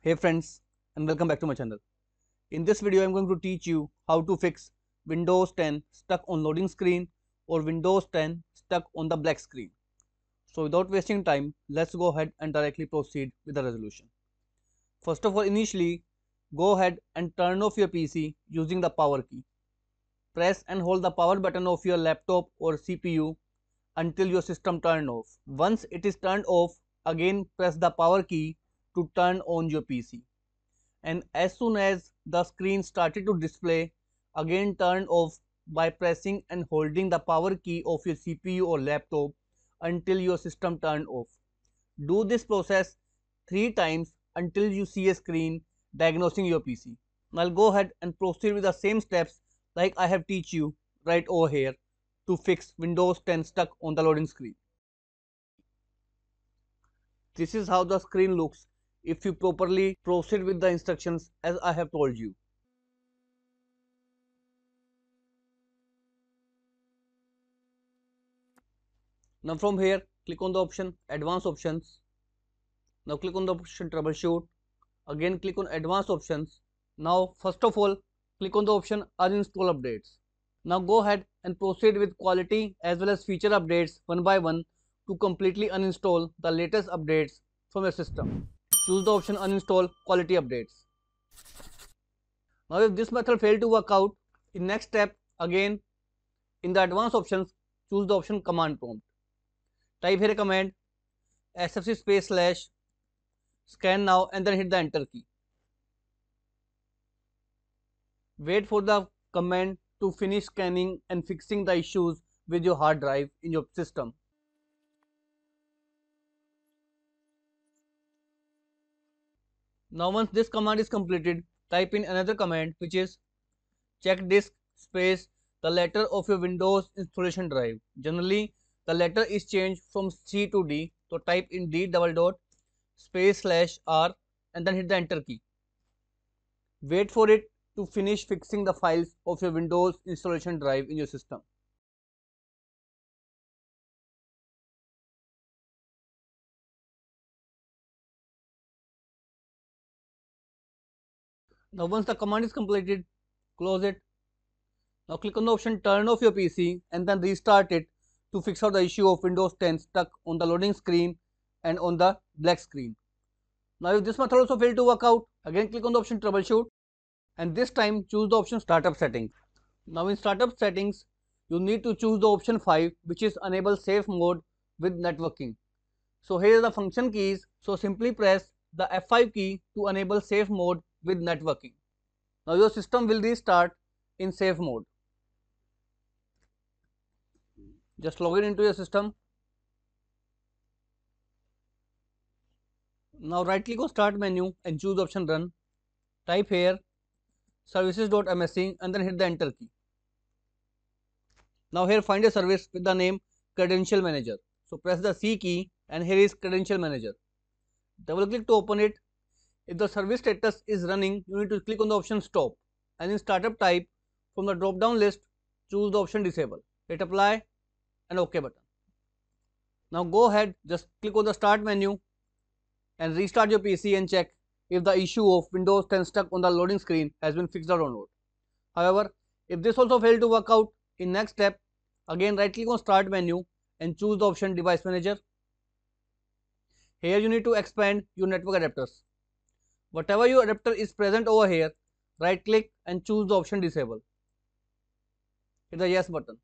Hey friends, and welcome back to my channel. In this video I am going to teach you how to fix Windows 10 stuck on loading screen or Windows 10 stuck on the black screen. So without wasting time, let's go ahead and directly proceed with the resolution. First of all, initially go ahead and turn off your PC using the power key. Press and hold the power button of your laptop or CPU until your system turns off. Once it is turned off, again press the power key to turn on your PC, and as soon as the screen started to display, again turn off by pressing and holding the power key of your CPU or laptop until your system turn off. Do this process 3 times until you see a screen diagnosing your PC. Now I'll go ahead and proceed with the same steps like I have teach you right over here to fix Windows 10 stuck on the loading screen. This is how the screen looks if you properly proceed with the instructions as I have told you. Now from here, click on the option Advanced Options. Now click on the option Troubleshoot. Again click on Advanced Options. Now first of all, click on the option Uninstall Updates. Now go ahead and proceed with quality as well as feature updates one by one to completely uninstall the latest updates from your system. Choose the option Uninstall Quality Updates. Now if this method failed to work out, in next step again in the advanced options, choose the option Command Prompt. Type here a command // scan now and then hit the enter key. Wait for the command to finish scanning and fixing the issues with your hard drive in your system. Now once this command is completed, type in another command which is check disk space the letter of your Windows installation drive. Generally the letter is changed from C to D, so type in D // R and then hit the enter key. Wait for it to finish fixing the files of your Windows installation drive in your system. Now once the command is completed, close it. Now click on the option turn off your PC and then restart it to fix out the issue of Windows 10 stuck on the loading screen and on the black screen. Now if this method also failed to work out, again click on the option Troubleshoot and this time choose the option Startup Settings. Now in Startup Settings, you need to choose the option 5 which is Enable Safe Mode with Networking. So here are the function keys, so simply press the F5 key to enable safe mode with networking. Now your system will restart in safe mode. Just log in into your system. Now right click on Start menu and choose the option Run. Type here services.msc and then hit the enter key. Now here find a service with the name Credential Manager. So press the C key and here is Credential Manager. Double click to open it. If the service status is running, you need to click on the option Stop and in Startup Type from the drop down list choose the option Disable. Hit Apply and OK button. Now go ahead, just click on the Start menu and restart your PC and check if the issue of Windows 10 stuck on the loading screen has been fixed or not. However, if this also failed to work out, in next step again right click on Start menu and choose the option Device Manager. Here you need to expand your network adapters. Whatever your adapter is present over here, right click and choose the option Disable. Hit the Yes button.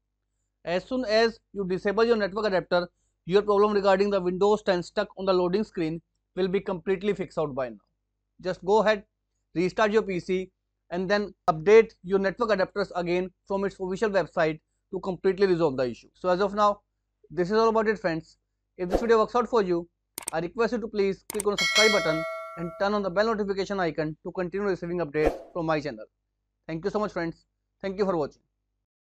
As soon as you disable your network adapter, your problem regarding the Windows 10 stuck on the loading screen will be completely fixed out by now. Just go ahead, restart your PC and then update your network adapters again from its official website to completely resolve the issue. So as of now, this is all about it friends. If this video works out for you, I request you to please click on the subscribe button and turn on the bell notification icon to continue receiving updates from my channel. Thank you so much friends. Thank you for watching.